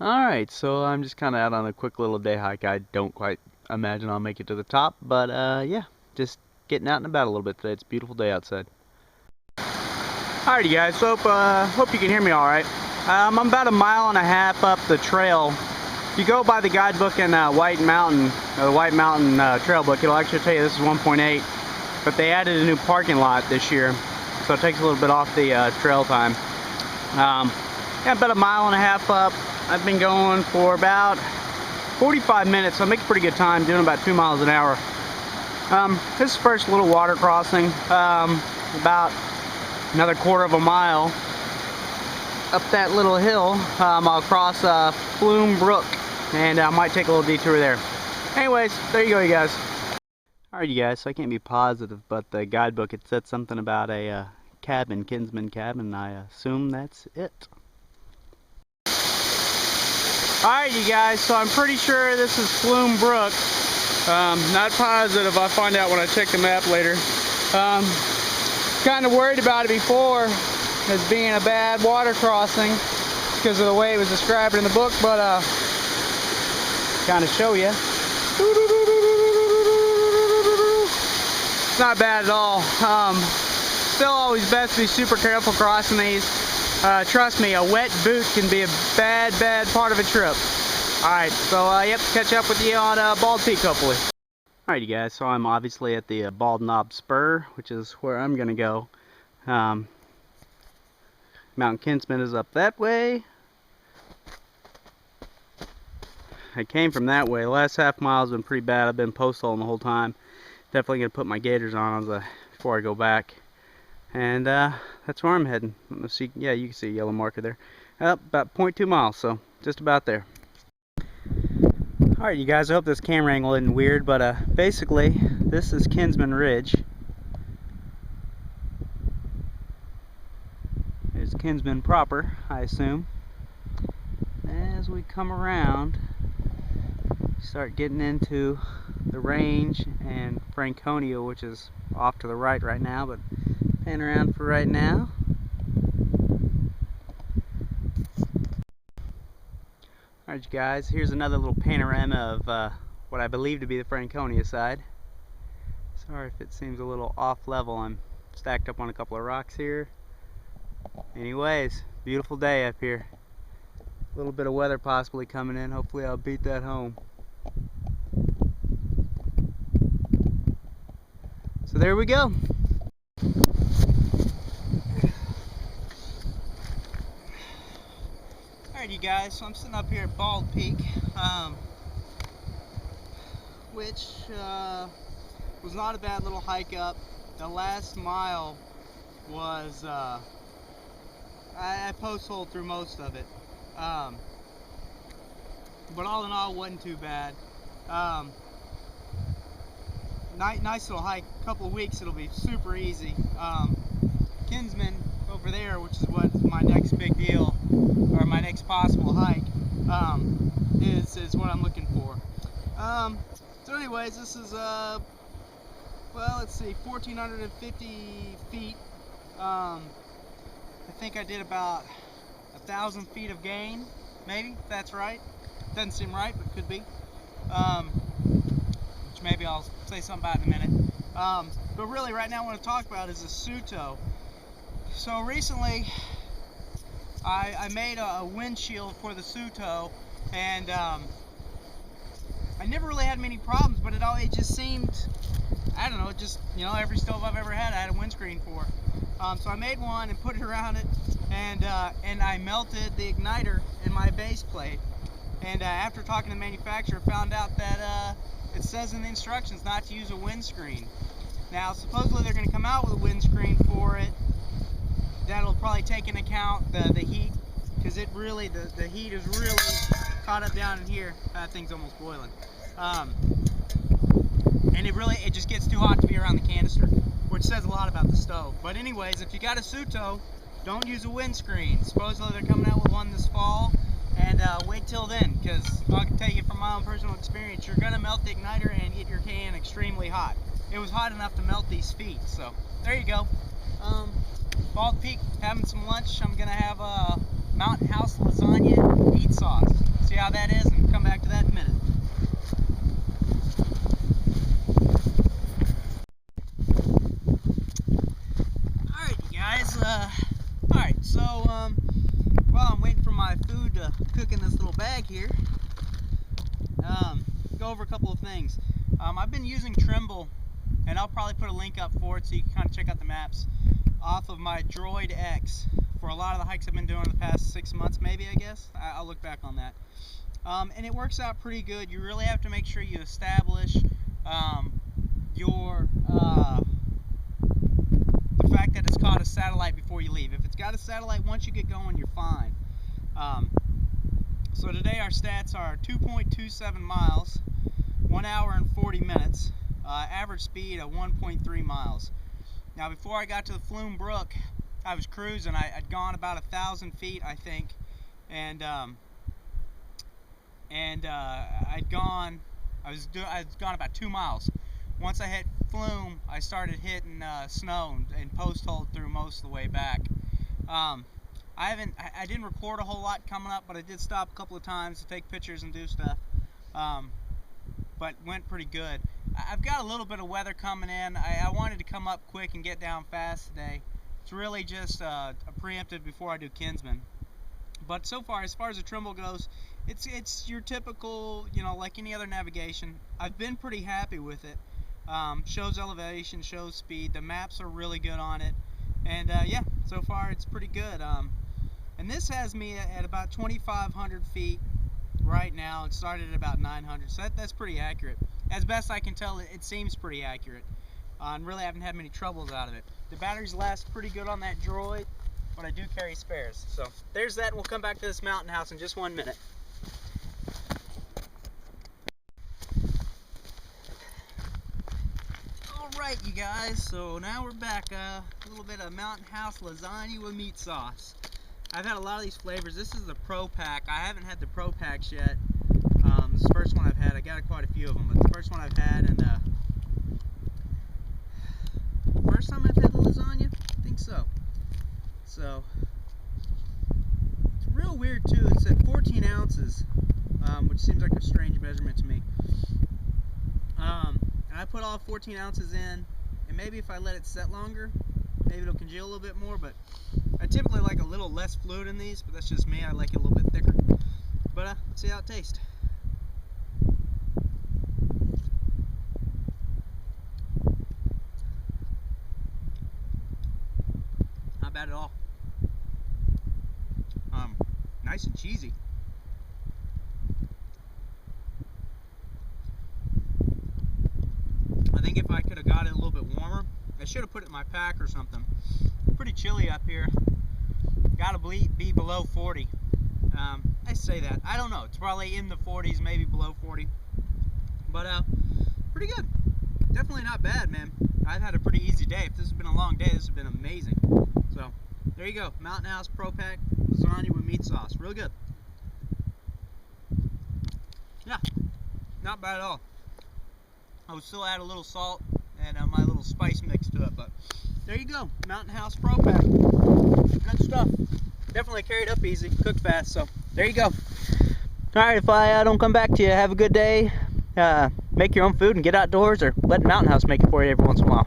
Alright, so I'm just kind of out on a quick little day hike. I don't quite imagine I'll make it to the top, but yeah, just getting out and about a little bit today. It's a beautiful day outside. Alrighty guys, so hope you can hear me alright. I'm about a mile and a half up the trail. If you go by the guidebook in White Mountain, the White Mountain trail book, it'll actually tell you this is 1.8, but they added a new parking lot this year, so it takes a little bit off the trail time. Yeah, about a mile and a half up. I've been going for about 45 minutes, so I make a pretty good time, doing about 2 miles an hour. This is the first little water crossing, about another quarter of a mile up that little hill. I'll cross Flume Brook, and I might take a little detour there. Anyways, there you go, you guys. Alright, you guys, so I can't be positive, but the guidebook, it said something about a cabin, Kinsman cabin, and I assume that's it. Alright, you guys, so I'm pretty sure this is Flume Brook. Not positive. I'll find out when I check the map later. Kind of worried about it before as being a bad water crossing because of the way it was described in the book, but kind of show you. It's not bad at all. Still always best to be super careful crossing these. Trust me, a wet boot can be a bad part of a trip. Alright, so yep, catch up with you on Bald Peak hopefully. Alright you guys, so I'm obviously at the Bald Knob Spur, which is where I'm gonna go. Mount Kinsman is up that way. I came from that way. The last half mile has been pretty bad. I've been post holing the whole time. Definitely gonna put my gaiters on before I go back. And that's where I'm heading. Let's see, yeah, you can see a yellow marker there. About 0.2 miles, so just about there. Alright you guys, I hope this camera angle isn't weird, but basically this is Kinsman Ridge. There's Kinsman proper, I assume. As we come around, start getting into the range and Franconia, which is off to the right now, but pan around for right now. Alright you guys, here's another little panorama of what I believe to be the Franconia side. Sorry if it seems a little off level, I'm stacked up on a couple of rocks here. Anyways, beautiful day up here. A little bit of weather possibly coming in, hopefully I'll beat that home. So there we go. Alright you guys, so I'm sitting up here at Bald Peak, which was not a bad little hike up. The last mile was, I post-holed through most of it, but all in all wasn't too bad. Nice little hike, couple of weeks it'll be super easy. Kinsman over there, which is what my next big deal, or my next possible hike, is what I'm looking for. So anyways, this is, well, let's see, 1,450 feet. I think I did about 1,000 feet of gain, maybe, if that's right. Doesn't seem right, but could be. Which maybe I'll say something about in a minute. But really, right now, what I want to talk about is the Suto. So recently, I made a windshield for the Suto, and I never really had many problems, but it just seemed, I don't know, just, you know, every stove I've ever had I had a windscreen for. So I made one and put it around it, and I melted the igniter in my base plate. And after talking to the manufacturer, found out that it says in the instructions not to use a windscreen. Now, supposedly they're going to come out with a windscreen for it that'll probably take into account the heat, because it really, the heat is really caught up down in here. That thing's almost boiling. And it just gets too hot to be around the canister, which says a lot about the stove. But anyways, if you got a Suto, don't use a windscreen. Supposedly they're coming out with one this fall, and wait till then, because I can tell you from my own personal experience, you're going to melt the igniter and get your can extremely hot. It was hot enough to melt these feet, so there you go. Bald Peak, having some lunch. I'm going to have a Mountain House lasagna and meat sauce. how that is and come back to that in a minute. Alright, you guys. Alright, so while I'm waiting for my food to cook in this little bag here, go over a couple of things. I've been using Trimble, and I'll probably put a link up for it so you can kind of check out the maps, off of my Droid X for a lot of the hikes I've been doing the past 6 months, maybe, I guess. I'll look back on that. And it works out pretty good. You really have to make sure you establish the fact that it's caught a satellite before you leave. If it's got a satellite, once you get going, you're fine. So today our stats are 2.27 miles, 1 hour and 40 minutes, average speed of 1.3 miles. Now before I got to the Flume Brook, I was cruising. I'd gone about 1,000 feet, I think, and I'd gone about 2 miles. Once I hit Flume, I started hitting snow and post-holed through most of the way back. I didn't record a whole lot coming up, but I did stop a couple of times to take pictures and do stuff. But went pretty good. I've got a little bit of weather coming in. I wanted to come up quick and get down fast today. It's really just a preemptive before I do Kinsman. But so far, as far as the Trimble goes, it's your typical, you know, like any other navigation. I've been pretty happy with it. Shows elevation, shows speed. The maps are really good on it, and yeah, so far it's pretty good. And this has me at about 2,500 feet right now. It started at about 900, so that's pretty accurate. As best I can tell, it seems pretty accurate, and really haven't had many troubles out of it. The batteries last pretty good on that Droid, but I do carry spares. So there's that, and we'll come back to this mountain house in just 1 minute. Alright, you guys, so now we're back. A little bit of mountain house lasagna with meat sauce. I've had a lot of these flavors. This is the Pro Pack. I haven't had the Pro Packs yet. This is the first one I've had. I got quite a few of them, but the first one I've had, and first time I've had the lasagna? I think so. So, it's real weird too. It's at 14 ounces, which seems like a strange measurement to me. And I put all 14 ounces in, and maybe if I let it set longer, maybe it'll congeal a little bit more, but I typically like a little less fluid in these, but that's just me. I like it a little bit thicker. But let's see how it tastes. Not bad at all. Nice and cheesy. I think if I could have got it a little bit warmer, I should have put it in my pack or something. Pretty chilly up here. Gotta be below 40. I say that. I don't know. It's probably in the 40s, maybe below 40. But pretty good. Definitely not bad, man. I've had a pretty easy day. If this has been a long day, this has been amazing. So there you go. Mountain House Pro Pack lasagna with meat sauce. Real good. Yeah, not bad at all. I would still add a little salt and my little spice mix to it, but there you go. Mountain House Pro Pack. Good stuff. Definitely carried up easy, cooked fast, so there you go. Alright, if I don't come back to you, have a good day. Make your own food and get outdoors, or let Mountain House make it for you every once in a while.